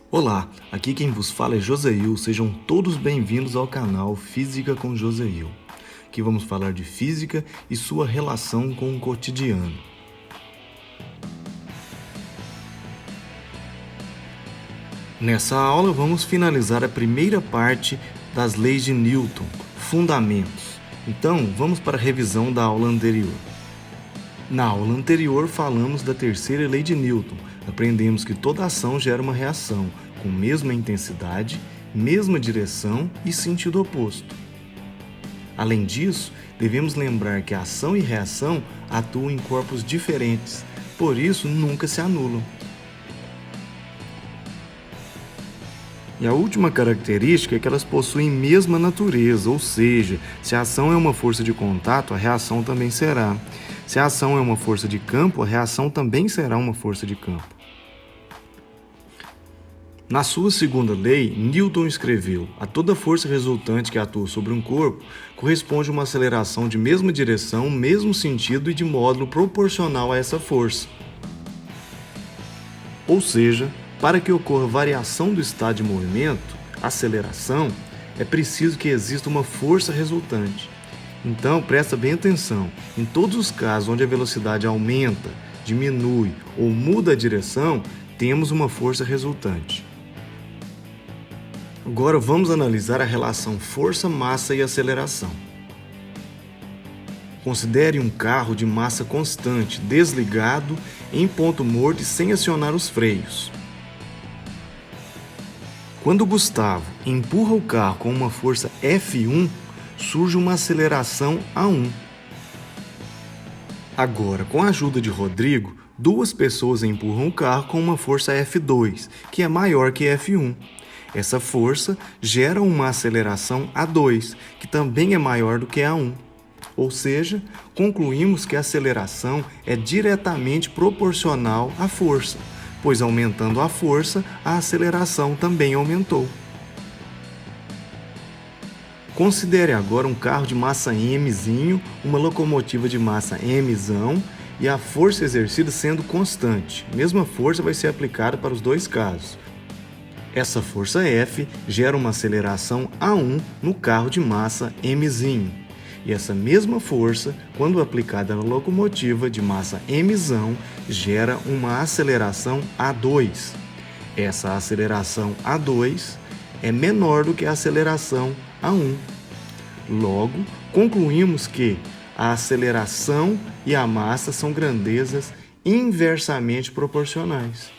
Olá, aqui quem vos fala é Joseil, sejam todos bem-vindos ao canal Física com Joseil. Aqui vamos falar de física e sua relação com o cotidiano. Nessa aula vamos finalizar a primeira parte das leis de Newton, fundamentos. Então vamos para a revisão da aula anterior. Na aula anterior falamos da terceira lei de Newton. Aprendemos que toda ação gera uma reação, com mesma intensidade, mesma direção e sentido oposto. Além disso, devemos lembrar que a ação e reação atuam em corpos diferentes, por isso nunca se anulam. E a última característica é que elas possuem mesma natureza, ou seja, se a ação é uma força de contato, a reação também será. Se a ação é uma força de campo, a reação também será uma força de campo. Na sua segunda lei, Newton escreveu: a toda força resultante que atua sobre um corpo corresponde uma aceleração de mesma direção, mesmo sentido e de módulo proporcional a essa força. Ou seja, para que ocorra variação do estado de movimento, aceleração, é preciso que exista uma força resultante. Então, presta bem atenção, em todos os casos onde a velocidade aumenta, diminui ou muda a direção, temos uma força resultante. Agora vamos analisar a relação força-massa e aceleração. Considere um carro de massa constante, desligado, em ponto morto e sem acionar os freios. Quando Gustavo empurra o carro com uma força F1, surge uma aceleração A1. Agora, com a ajuda de Rodrigo, duas pessoas empurram o carro com uma força F2, que é maior que F1. Essa força gera uma aceleração A2, que também é maior do que A1. Ou seja, concluímos que a aceleração é diretamente proporcional à força, pois aumentando a força, a aceleração também aumentou. Considere agora um carro de massa M, uma locomotiva de massa M e a força exercida sendo constante. A mesma força vai ser aplicada para os dois casos. Essa força F gera uma aceleração A1 no carro de massa M. E essa mesma força, quando aplicada na locomotiva de massa M, gera uma aceleração A2. Essa aceleração A2 é menor do que a aceleração A1. Logo, concluímos que a aceleração e a massa são grandezas inversamente proporcionais.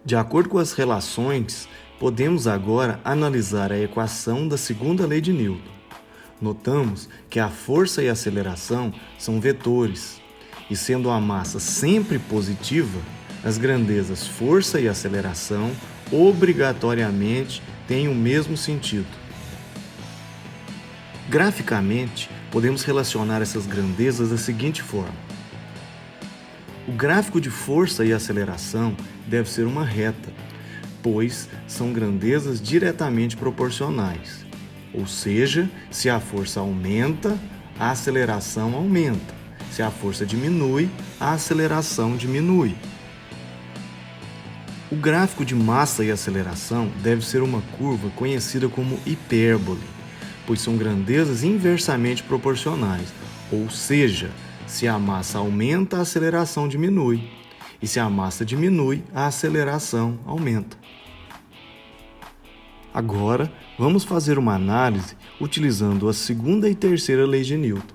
De acordo com as relações, podemos agora analisar a equação da segunda lei de Newton. Notamos que a força e a aceleração são vetores, e sendo a massa sempre positiva, as grandezas força e aceleração obrigatoriamente têm o mesmo sentido. Graficamente, podemos relacionar essas grandezas da seguinte forma. O gráfico de força e aceleração deve ser uma reta, pois são grandezas diretamente proporcionais. Ou seja, se a força aumenta, a aceleração aumenta. Se a força diminui, a aceleração diminui. O gráfico de massa e aceleração deve ser uma curva conhecida como hipérbole, pois são grandezas inversamente proporcionais, ou seja, se a massa aumenta, a aceleração diminui, e se a massa diminui, a aceleração aumenta. Agora, vamos fazer uma análise utilizando a segunda e terceira lei de Newton.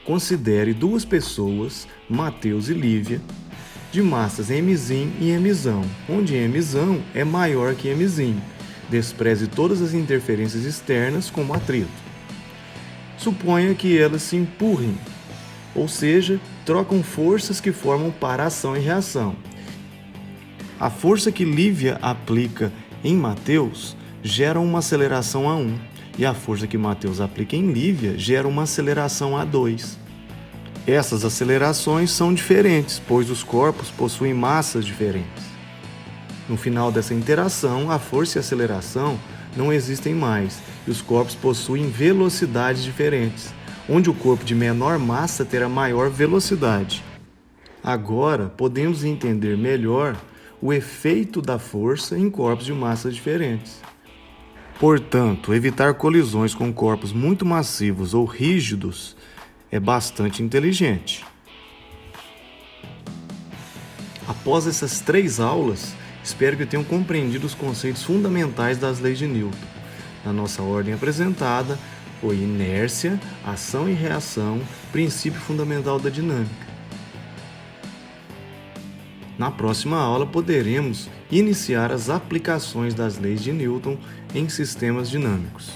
Considere duas pessoas, Mateus e Lívia, de massas M e M, onde M é maior que M. Despreze todas as interferências externas como atrito. Suponha que elas se empurrem, ou seja, trocam forças que formam para ação e reação. A força que Lívia aplica em Mateus gera uma aceleração A1, e a força que Mateus aplica em Lívia gera uma aceleração A2. Essas acelerações são diferentes, pois os corpos possuem massas diferentes. No final dessa interação, a força e a aceleração não existem mais, e os corpos possuem velocidades diferentes, onde o corpo de menor massa terá maior velocidade. Agora, podemos entender melhor o efeito da força em corpos de massas diferentes. Portanto, evitar colisões com corpos muito massivos ou rígidos é bastante inteligente. Após essas 3 aulas, espero que tenham compreendido os conceitos fundamentais das leis de Newton. Na nossa ordem apresentada, foi inércia, ação e reação, princípio fundamental da dinâmica. Na próxima aula, poderemos iniciar as aplicações das leis de Newton em sistemas dinâmicos.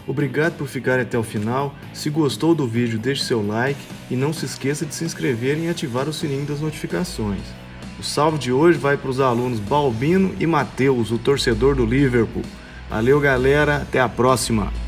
Obrigado por ficar até o final. Se gostou do vídeo, deixe seu like e não se esqueça de se inscrever e ativar o sininho das notificações. O salve de hoje vai para os alunos Balbino e Matheus, o torcedor do Liverpool. Valeu, galera, até a próxima!